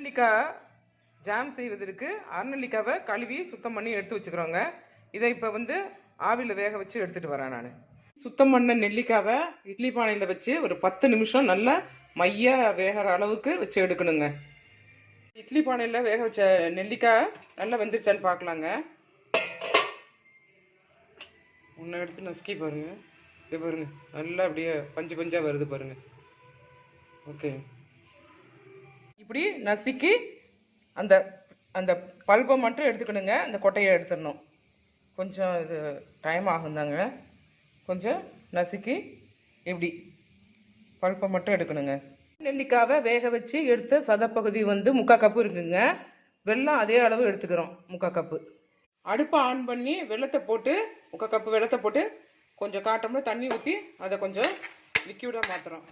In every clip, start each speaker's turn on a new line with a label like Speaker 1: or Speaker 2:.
Speaker 1: அரைநெல்லிக்காய் jam செய்வதற்கு அரைநெல்லிக்காவை கழுவி சுத்தம் பண்ணி எடுத்து வச்சுக்கிறோங்க. இதை இப்போ ஆவியில் வேக வச்சு எடுத்துகிட்டு வரேன். நான் சுத்தம் பண்ண நெல்லிக்காவை இட்லி பானையில் வச்சு ஒரு 10 நிமிஷம் நல்லா மைய வேகிற அளவுக்கு வச்சு எடுக்கணுங்க. இட்லி பானையில் வேக வச்ச நெல்லிக்காய் நல்லா வெந்துருச்சான்னு பார்க்கலாங்க. ஒன்று எடுத்து நசுக்கி பாருங்க. இது பாருங்க, நல்லா அப்படியே பஞ்சு பஞ்சாக வருது பாருங்க. ஓகே, இப்படி நசுக்கி அந்த அந்த பல்பை மட்டும் எடுத்துக்கணுங்க. அந்த கொட்டையை எடுத்துடணும். கொஞ்சம் இது டைம் ஆகும் தாங்க. கொஞ்சம் நசுக்கி இப்படி பல்பை மட்டும் எடுக்கணுங்க. நெல்லிக்காவை வேக வச்சு எடுத்த சதப்பகுதி 3/4 கப்பு இருக்குங்க. வெல்லம் அதே அளவு எடுத்துக்கிறோம், 3/4 கப்பு. அடுப்பை ஆன் பண்ணி வெள்ளத்தை போட்டு 3/4 கப்பு வெள்ளத்தை போட்டு கொஞ்சம் காட்டம்ல தண்ணி ஊற்றி அதை கொஞ்சம் லிக்யூடாக மாற்றுறோம்.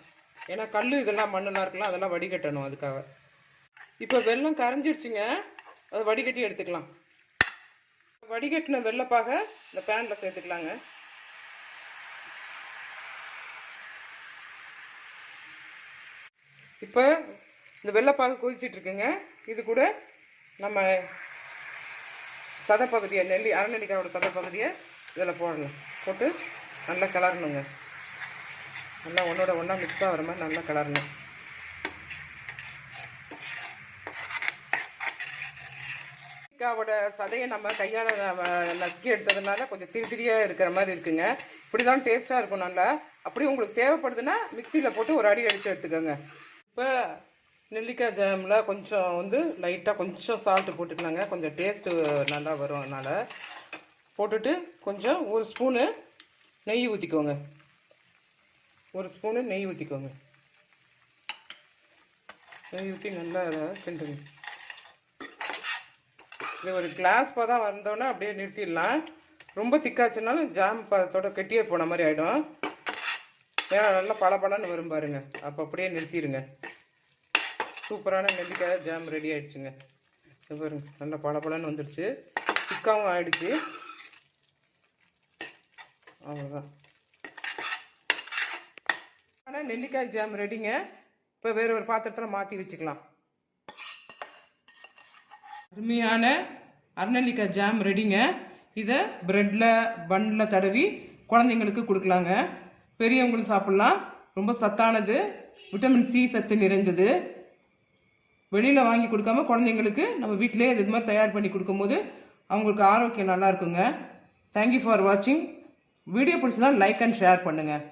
Speaker 1: ஏன்னா கல் இதெல்லாம் மண்ணெல்லாம் இருக்கலாம், அதெல்லாம் வடிகட்டணும். அதுக்காக இப்போ வெல்லம் கரைஞ்சிடுச்சுங்க. அதை வடிகட்டி எடுத்துக்கலாம். வடிகட்டின வெள்ளப்பாக இந்த பேனில் சேர்த்துக்கலாங்க. இப்போ இந்த வெள்ளப்பாக கொதிச்சிட்டு இருக்குங்க. இது கூட நம்ம சதப்பகுதியை அரைநெல்லிக்காயோட சதப்பகுதியை இதில் போடலாம். போட்டு நல்லா கிளறணுங்க. நல்லா ஒன்றோட ஒன்றா மிக்ஸ் ஆகிற மாதிரி நல்லா கிளறணும். நெல்லிக்காவோட சதையை நம்ம கையால் நசுக்கி எடுத்ததுனால கொஞ்சம் திரியாக இருக்கிற மாதிரி இருக்குங்க. இப்படி தான் டேஸ்ட்டாக இருக்கும் நல்லா. அப்படி உங்களுக்கு தேவைப்படுதுன்னா மிக்சியில் போட்டு ஒரு அடி அடித்து எடுத்துக்கோங்க. இப்போ நெல்லிக்காய் ஜாமில் கொஞ்சம் லைட்டாக கொஞ்சம் சால்ட்டு போட்டுக்கலாங்க. கொஞ்சம் டேஸ்ட்டு நல்லா வரும். அதனால் போட்டுட்டு கொஞ்சம் 1 ஸ்பூனு நெய் ஊற்றிக்கோங்க. 1 ஸ்பூனு நெய் ஊற்றிக்கோங்க. நெய் ஊற்றி நல்லா அதை கிண்டுங்க. இது ஒரு கிளாஸ் பதம் வந்தோன்னே அப்படியே நிறுத்திடலாம். ரொம்ப திக்காச்சுனாலும் ஜாம் பதத்தோட கெட்டியே போன மாதிரி ஆகிடும். ஏன்னா நல்லா பளபளன்னு வரும் பாருங்க. அப்போ அப்படியே நிறுத்திடுங்க. சூப்பரான நெல்லிக்காய் ஜாம் ரெடி ஆகிடுச்சுங்க. இது பாருங்க, நல்லா பளபளன்னு வந்துடுச்சு. திக்காவும் ஆகிடுச்சு. அவ்வளோதான். ஆனால் நெல்லிக்காய் ஜாம் ரெடிங்க. இப்போ வேறு ஒரு பாத்திரத்தில் மாற்றி வச்சுக்கலாம். அருமையான அரைநெல்லிக்காய் ஜாம் ரெடிங்க. இதை ப்ரெட்டில் பன்னில் தடவி குழந்தைங்களுக்கு கொடுக்கலாங்க. பெரியவங்களும் சாப்பிட்லாம். ரொம்ப சத்தானது, விட்டமின் சி சத்து நிறைஞ்சது. வெளியில் வாங்கி கொடுக்காம குழந்தைங்களுக்கு நம்ம வீட்டிலே இது மாதிரி தயார் பண்ணி கொடுக்கும்போது அவங்களுக்கு ஆரோக்கியம் நல்லா இருக்குங்க. தேங்க்யூ ஃபார் வாட்சிங். வீடியோ பிடிச்சதா லைக் அண்ட் ஷேர் பண்ணுங்கள்.